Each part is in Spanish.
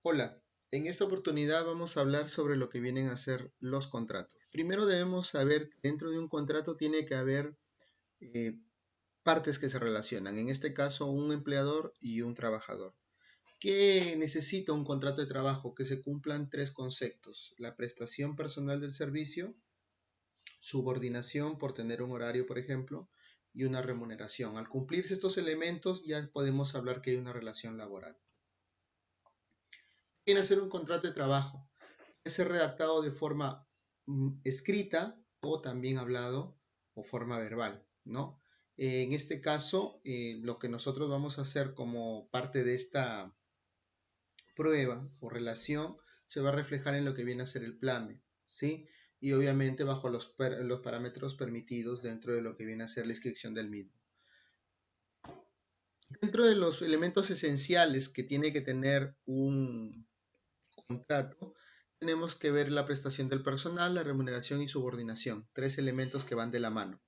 Hola, en esta oportunidad vamos a hablar sobre lo que vienen a ser los contratos. Primero debemos saber que dentro de un contrato tiene que haber eh, partes que se relacionan, en este caso un empleador y un trabajador. ¿Qué necesita un contrato de trabajo? Que se cumplan tres conceptos: la prestación personal del servicio, subordinación por tener un horario, por ejemplo, y una remuneración. Al cumplirse estos elementos ya podemos hablar que hay una relación laboral. Viene a ser un contrato de trabajo. Puede ser redactado de forma escrita o también hablado o forma verbal, ¿no? En este caso, lo que nosotros vamos a hacer como parte de esta prueba o relación se va a reflejar en lo que viene a ser el plame, ¿sí? Y obviamente bajo los parámetros permitidos dentro de lo que viene a ser la inscripción del mismo. Dentro de los elementos esenciales que tiene que tener un contrato, tenemos que ver la prestación del personal, la remuneración y subordinación, tres elementos que van de la mano.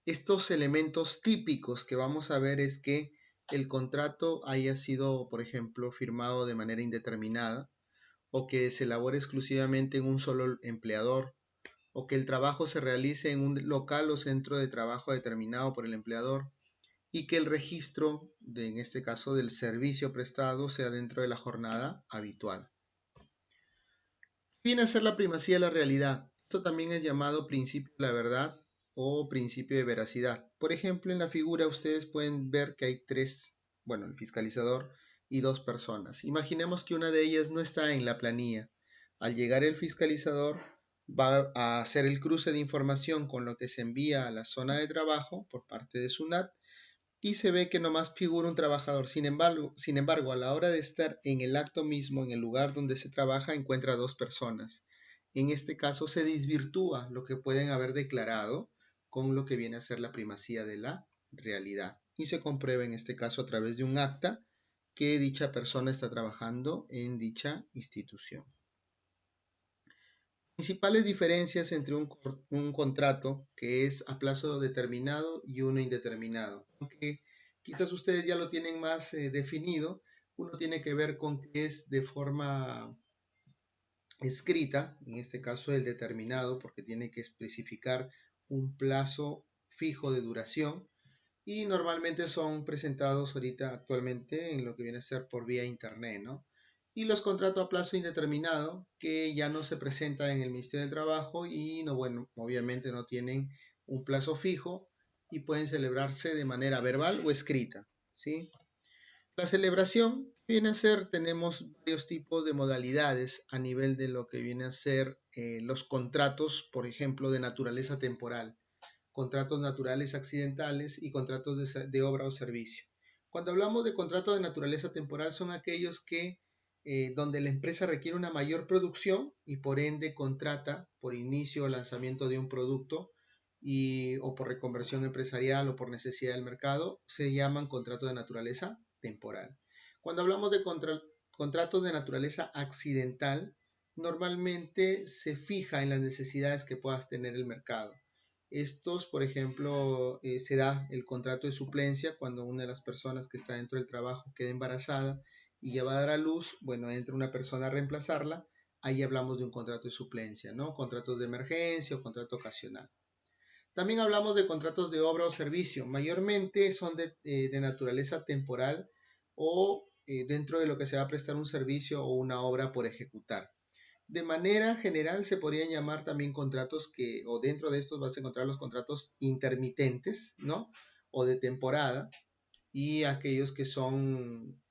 Estos elementos típicos que vamos a ver es que el contrato haya sido, por ejemplo, firmado de manera indeterminada, o que se elabore exclusivamente en un solo empleador, o que el trabajo se realice en un local o centro de trabajo determinado por el empleador, y que el registro, en este caso del servicio prestado, sea dentro de la jornada habitual. Viene a ser la primacía de la realidad. Esto también es llamado principio de la verdad o principio de veracidad. Por ejemplo, en la figura ustedes pueden ver que hay tres, bueno, el fiscalizador y dos personas. Imaginemos que una de ellas no está en la planilla. Al llegar el fiscalizador va a hacer el cruce de información con lo que se envía a la zona de trabajo por parte de SUNAT y se ve que nomás figura un trabajador. Sin embargo, a la hora de estar en el acto mismo, en el lugar donde se trabaja, encuentra dos personas. En este caso se desvirtúa lo que pueden haber declarado con lo que viene a ser la primacía de la realidad. Y se comprueba en este caso a través de un acta que dicha persona está trabajando en dicha institución. Principales diferencias entre un contrato que es a plazo determinado y uno indeterminado. Aunque quizás ustedes ya lo tienen más definido, uno tiene que ver con que es de forma escrita, en este caso el determinado, porque tiene que especificar un plazo fijo de duración y normalmente son presentados ahorita actualmente en lo que viene a ser por vía internet, ¿no? Y los contratos a plazo indeterminado que ya no se presentan en el Ministerio del Trabajo y no, bueno, obviamente no tienen un plazo fijo y pueden celebrarse de manera verbal o escrita, ¿sí? La celebración viene a ser, tenemos varios tipos de modalidades a nivel de lo que viene a ser los contratos, por ejemplo, de naturaleza temporal, contratos naturales accidentales y contratos de obra o servicio. Cuando hablamos de contratos de naturaleza temporal son aquellos que donde la empresa requiere una mayor producción y por ende contrata por inicio o lanzamiento de un producto o por reconversión empresarial o por necesidad del mercado, se llaman contratos de naturaleza temporal. Cuando hablamos de contratos de naturaleza accidental, normalmente se fija en las necesidades que puedas tener el mercado. Estos, por ejemplo, se da el contrato de suplencia cuando una de las personas que está dentro del trabajo queda embarazada y ya va a dar a luz, bueno, entra una persona a reemplazarla, ahí hablamos de un contrato de suplencia, ¿no? Contratos de emergencia o contrato ocasional. También hablamos de contratos de obra o servicio, mayormente son de naturaleza temporal o dentro de lo que se va a prestar un servicio o una obra por ejecutar. De manera general se podrían llamar también contratos o dentro de estos vas a encontrar los contratos intermitentes, ¿no? O de temporada y aquellos que son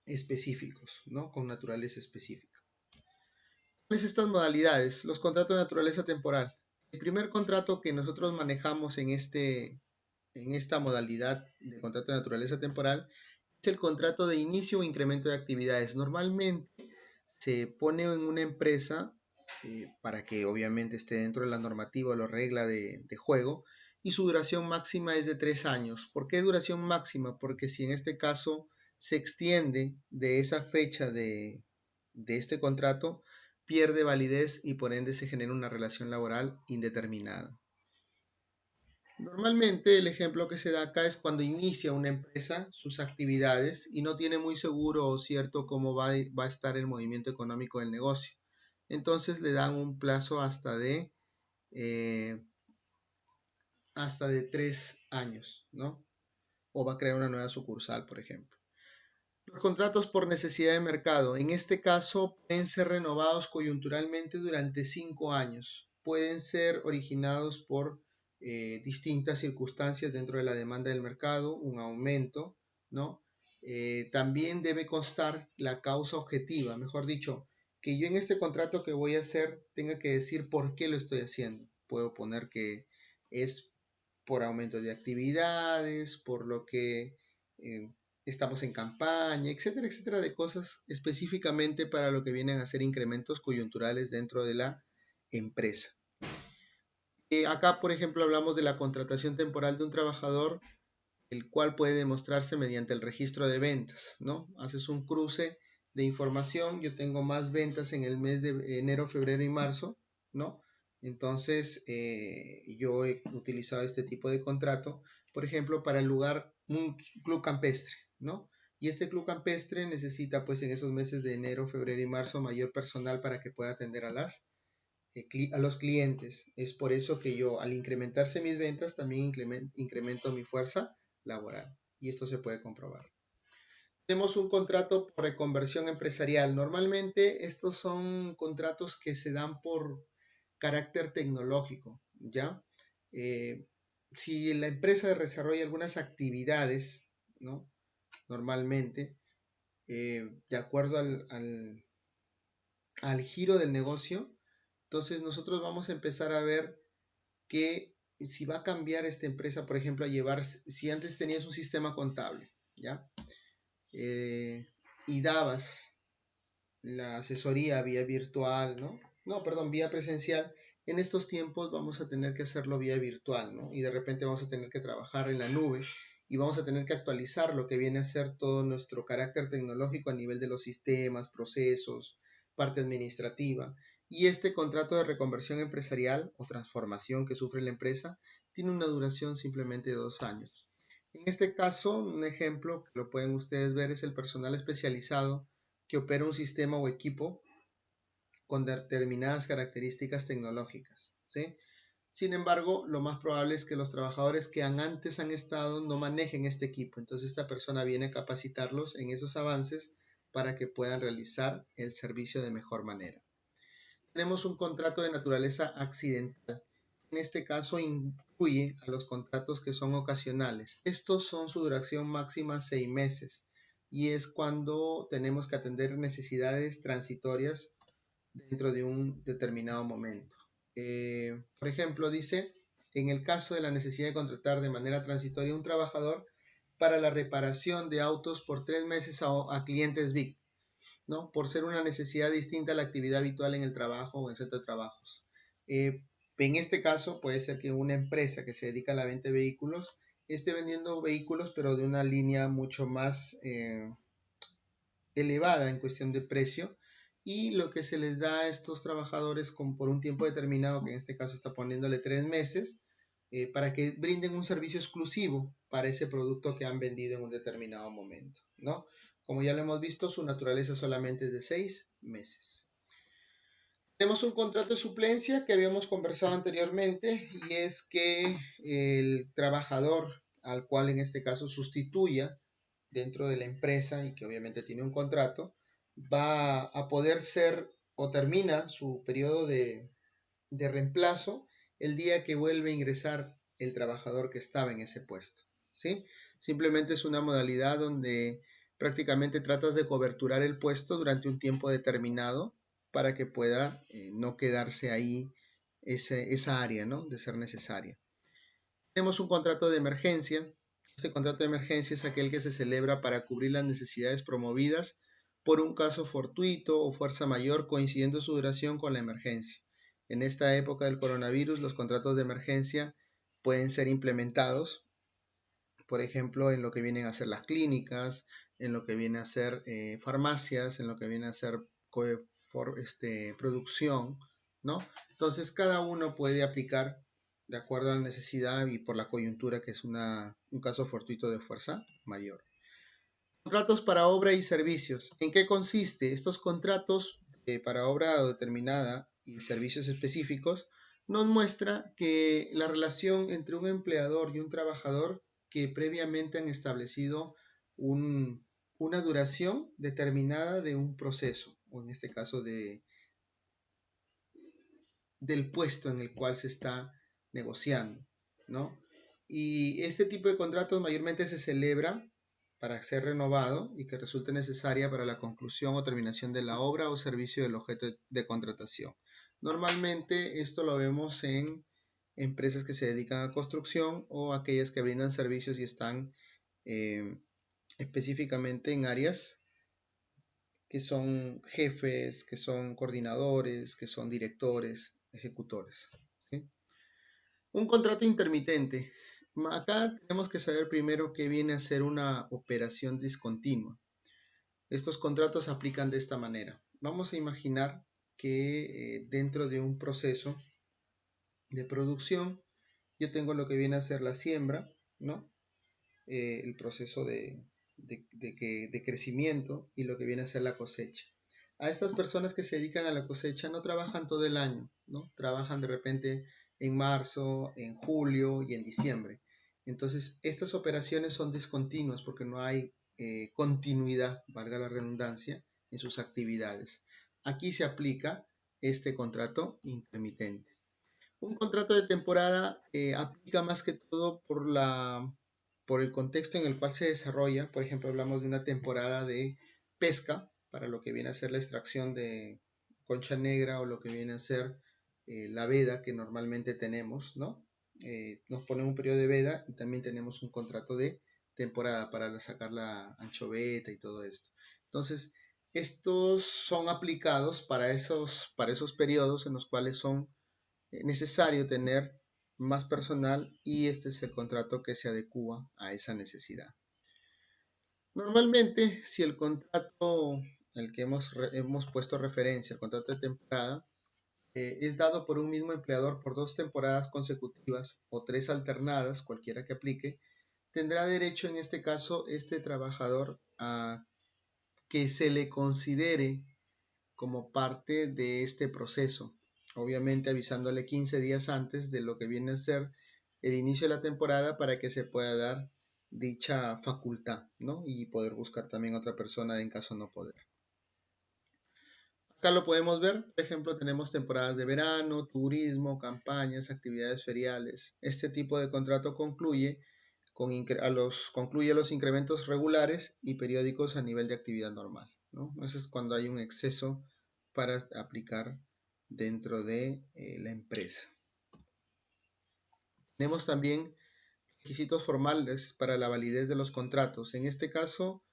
específicos, ¿no? Con naturaleza específica. ¿Cuáles estas modalidades? Los contratos de naturaleza temporal. El primer contrato que nosotros manejamos en esta modalidad de contrato de naturaleza temporal es el contrato de inicio o incremento de actividades. Normalmente se pone en una empresa para que obviamente esté dentro de la normativa o la regla de juego y su duración máxima es de 3 años. ¿Por qué duración máxima? Porque si en este caso se extiende de esa fecha de este contrato, pierde validez y por ende se genera una relación laboral indeterminada. Normalmente el ejemplo que se da acá es cuando inicia una empresa sus actividades y no tiene muy seguro o cierto cómo va a estar el movimiento económico del negocio. Entonces le dan un plazo eh, hasta de 3 años, ¿no? O va a crear una nueva sucursal, por ejemplo. Los contratos por necesidad de mercado, en este caso, pueden ser renovados coyunturalmente durante 5 años. Pueden ser originados por distintas circunstancias dentro de la demanda del mercado, un aumento, ¿no? También debe constar la causa objetiva, mejor dicho, que yo en este contrato que voy a hacer tenga que decir por qué lo estoy haciendo. Puedo poner que es por aumento de actividades, por lo que eh, estamos en campaña, etcétera, etcétera, de cosas específicamente para lo que vienen a ser incrementos coyunturales dentro de la empresa. Acá, por ejemplo, hablamos de la contratación temporal de un trabajador, el cual puede demostrarse mediante el registro de ventas, ¿no? Haces un cruce de información, yo tengo más ventas en el mes de enero, febrero y marzo, ¿no? Entonces, yo he utilizado este tipo de contrato, por ejemplo, para el lugar, un club campestre, ¿no? Y este club campestre necesita, pues, en esos meses de enero, febrero y marzo, mayor personal para que pueda atender a los clientes. Es por eso que yo, al incrementarse mis ventas, también incremento mi fuerza laboral. Y esto se puede comprobar. Tenemos un contrato por reconversión empresarial. Normalmente estos son contratos que se dan por carácter tecnológico, ¿ya? Eh, si la empresa desarrolla algunas actividades, ¿no? Normalmente, de acuerdo al giro del negocio, entonces nosotros vamos a empezar a ver que si va a cambiar esta empresa, por ejemplo, a llevar, si antes tenías un sistema contable, ¿ya? Y dabas la asesoría vía virtual, ¿no? No, perdón, vía presencial. En estos tiempos vamos a tener que hacerlo vía virtual, ¿no? Y de repente vamos a tener que trabajar en la nube y vamos a tener que actualizar lo que viene a ser todo nuestro carácter tecnológico a nivel de los sistemas, procesos, parte administrativa. Y este contrato de reconversión empresarial o transformación que sufre la empresa tiene una duración simplemente de 2 años. En este caso, un ejemplo que lo pueden ustedes ver es el personal especializado que opera un sistema o equipo con determinadas características tecnológicas, ¿sí? Sin embargo, lo más probable es que los trabajadores que antes han estado no manejen este equipo. Entonces, esta persona viene a capacitarlos en esos avances para que puedan realizar el servicio de mejor manera. Tenemos un contrato de naturaleza accidental. En este caso, incluye a los contratos que son ocasionales. Estos son su duración máxima 6 meses y es cuando tenemos que atender necesidades transitorias dentro de un determinado momento. Por ejemplo, dice, en el caso de la necesidad de contratar de manera transitoria un trabajador para la reparación de autos por 3 meses a clientes VIP, ¿no? Por ser una necesidad distinta a la actividad habitual en el trabajo o en el centro de trabajos. En este caso, puede ser que una empresa que se dedica a la venta de vehículos esté vendiendo vehículos, pero de una línea mucho más elevada en cuestión de precio, y lo que se les da a estos trabajadores por un tiempo determinado, que en este caso está poniéndole 3 meses, para que brinden un servicio exclusivo para ese producto que han vendido en un determinado momento, ¿no? Como ya lo hemos visto, su naturaleza solamente es de 6 meses. Tenemos un contrato de suplencia que habíamos conversado anteriormente y es que el trabajador al cual en este caso sustituya dentro de la empresa y que obviamente tiene un contrato, va a poder ser o termina su periodo de reemplazo el día que vuelve a ingresar el trabajador que estaba en ese puesto, ¿sí? Simplemente es una modalidad donde prácticamente tratas de coberturar el puesto durante un tiempo determinado para que pueda no quedarse ahí esa área, ¿no? De ser necesaria. Tenemos un contrato de emergencia. Este contrato de emergencia es aquel que se celebra para cubrir las necesidades promovidas por un caso fortuito o fuerza mayor coincidiendo su duración con la emergencia. En esta época del coronavirus, los contratos de emergencia pueden ser implementados, por ejemplo, en lo que vienen a ser las clínicas, en lo que viene a ser farmacias, en lo que viene a ser producción, ¿no? Entonces, cada uno puede aplicar de acuerdo a la necesidad y por la coyuntura, que es un caso fortuito de fuerza mayor. Contratos para obra y servicios. ¿En qué consiste? Estos contratos para obra determinada y servicios específicos nos muestra que la relación entre un empleador y un trabajador que previamente han establecido una duración determinada de un proceso, o en este caso del puesto en el cual se está negociando, ¿no? Y este tipo de contratos mayormente se celebra para ser renovado y que resulte necesaria para la conclusión o terminación de la obra o servicio del objeto de contratación. Normalmente esto lo vemos en empresas que se dedican a construcción o aquellas que brindan servicios y están eh, específicamente en áreas que son jefes, que son coordinadores, que son directores, ejecutores. ¿Sí? Un contrato intermitente. Acá tenemos que saber primero qué viene a ser una operación discontinua. Estos contratos se aplican de esta manera. Vamos a imaginar que dentro de un proceso de producción yo tengo lo que viene a ser la siembra, ¿no? El proceso de crecimiento y lo que viene a ser la cosecha. A estas personas que se dedican a la cosecha no trabajan todo el año, ¿no? Trabajan de repente en marzo, en julio y en diciembre. Entonces, estas operaciones son discontinuas porque no hay continuidad, valga la redundancia, en sus actividades. Aquí se aplica este contrato intermitente. Un contrato de temporada aplica más que todo por el contexto en el cual se desarrolla. Por ejemplo, hablamos de una temporada de pesca para lo que viene a ser la extracción de concha negra o lo que viene a ser la veda que normalmente tenemos, ¿no? Nos ponen un periodo de veda y también tenemos un contrato de temporada para sacar la anchoveta y todo esto. Entonces, estos son aplicados para esos periodos en los cuales son necesario tener más personal y este es el contrato que se adecua a esa necesidad. Normalmente, si el contrato, el que hemos puesto referencia, el contrato de temporada, es dado por un mismo empleador por 2 temporadas consecutivas o 3 alternadas, cualquiera que aplique, tendrá derecho en este caso este trabajador a que se le considere como parte de este proceso, obviamente avisándole 15 días antes de lo que viene a ser el inicio de la temporada para que se pueda dar dicha facultad, ¿no? Y poder buscar también otra persona en caso no poder. Acá lo podemos ver, por ejemplo, tenemos temporadas de verano, turismo, campañas, actividades feriales. Este tipo de contrato concluye los incrementos regulares y periódicos a nivel de actividad normal, ¿no? Eso es cuando hay un exceso para aplicar dentro de la empresa. Tenemos también requisitos formales para la validez de los contratos. En este caso,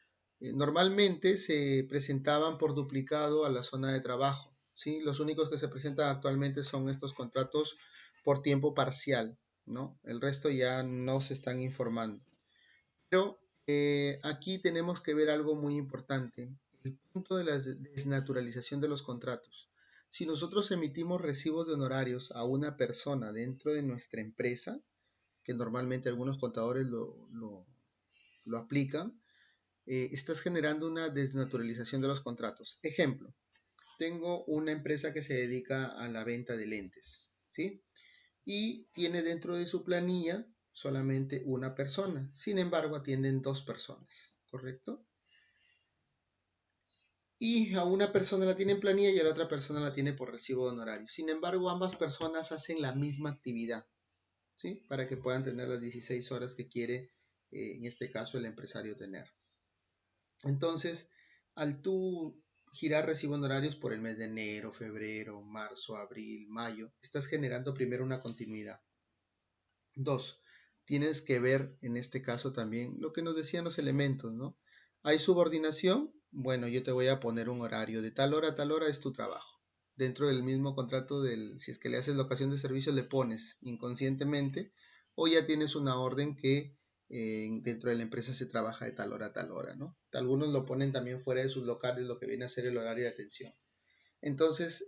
normalmente se presentaban por duplicado a la zona de trabajo, ¿sí? Los únicos que se presentan actualmente son estos contratos por tiempo parcial, ¿no? El resto ya no se están informando. Pero aquí tenemos que ver algo muy importante, el punto de la desnaturalización de los contratos. Si nosotros emitimos recibos de honorarios a una persona dentro de nuestra empresa, que normalmente algunos contadores lo aplican, estás generando una desnaturalización de los contratos. Ejemplo, tengo una empresa que se dedica a la venta de lentes, ¿sí? Y tiene dentro de su planilla solamente una persona. Sin embargo, atienden 2 personas, ¿correcto? Y a una persona la tiene en planilla y a la otra persona la tiene por recibo de honorario. Sin embargo, ambas personas hacen la misma actividad, ¿sí? Para que puedan tener las 16 horas que quiere, en este caso, el empresario tener. Entonces, al tú girar recibo honorarios por el mes de enero, febrero, marzo, abril, mayo, estás generando primero una continuidad. 2. Tienes que ver en este caso también lo que nos decían los elementos, ¿no? ¿Hay subordinación? Bueno, yo te voy a poner un horario de tal hora a tal hora es tu trabajo. Dentro del mismo contrato, si es que le haces locación de servicio, le pones inconscientemente o ya tienes una orden que dentro de la empresa se trabaja de tal hora a tal hora, ¿no? Algunos lo ponen también fuera de sus locales, lo que viene a ser el horario de atención. Entonces,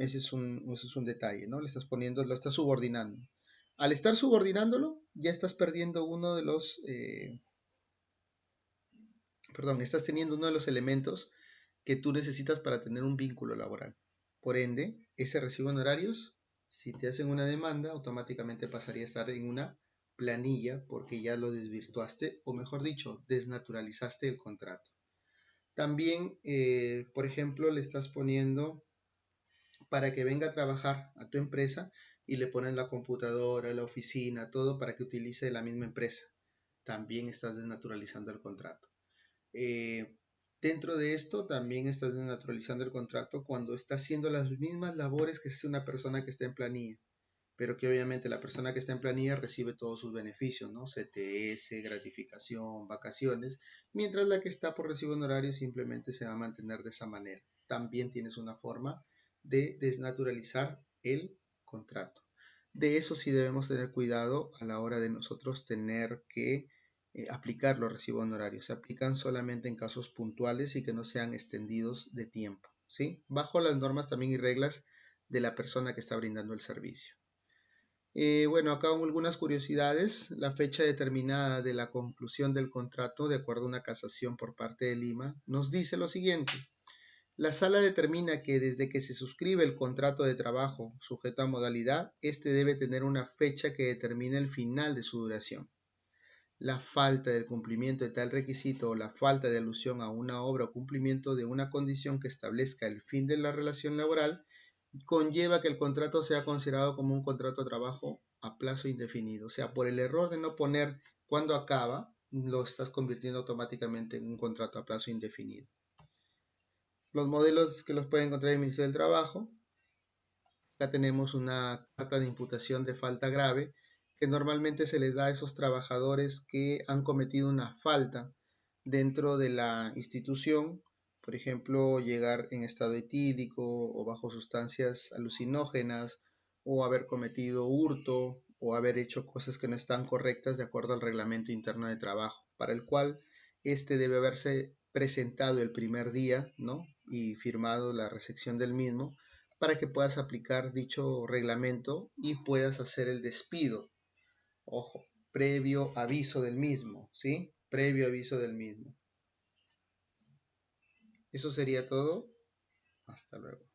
ese es un detalle, ¿no? Le estás poniendo, lo estás subordinando. Al estar subordinándolo, ya estás perdiendo uno de los, estás teniendo uno de los elementos que tú necesitas para tener un vínculo laboral. Por ende, ese recibo de honorarios, si te hacen una demanda, automáticamente pasaría a estar en una planilla porque ya lo desvirtuaste, o mejor dicho, desnaturalizaste el contrato. También, por ejemplo, le estás poniendo para que venga a trabajar a tu empresa y le ponen la computadora, la oficina, todo para que utilice la misma empresa. También estás desnaturalizando el contrato. Eh, Dentro de esto también estás desnaturalizando el contrato cuando está haciendo las mismas labores que hace una persona que está en planilla, pero que obviamente la persona que está en planilla recibe todos sus beneficios, ¿no? CTS, gratificación, vacaciones, mientras la que está por recibo honorario simplemente se va a mantener de esa manera. También tienes una forma de desnaturalizar el contrato. De eso sí debemos tener cuidado a la hora de nosotros tener que aplicar los recibos honorarios. Se aplican solamente en casos puntuales y que no sean extendidos de tiempo, ¿sí? Bajo las normas también y reglas de la persona que está brindando el servicio. Bueno, acá algunas curiosidades. La fecha determinada de la conclusión del contrato, de acuerdo a una casación por parte de Lima, nos dice lo siguiente. La sala determina que desde que se suscribe el contrato de trabajo sujeto a modalidad, este debe tener una fecha que determine el final de su duración. La falta del cumplimiento de tal requisito o la falta de alusión a una obra o cumplimiento de una condición que establezca el fin de la relación laboral conlleva que el contrato sea considerado como un contrato de trabajo a plazo indefinido. O sea, por el error de no poner cuándo acaba, lo estás convirtiendo automáticamente en un contrato a plazo indefinido. Los modelos que los pueden encontrar en el Ministerio del Trabajo. Acá tenemos una carta de imputación de falta grave que normalmente se les da a esos trabajadores que han cometido una falta dentro de la institución, por ejemplo, llegar en estado etílico o bajo sustancias alucinógenas o haber cometido hurto o haber hecho cosas que no están correctas de acuerdo al reglamento interno de trabajo, para el cual este debe haberse presentado el primer día, ¿no? Y firmado la recepción del mismo para que puedas aplicar dicho reglamento y puedas hacer el despido. Ojo, previo aviso del mismo, ¿sí? Previo aviso del mismo. Eso sería todo. Hasta luego.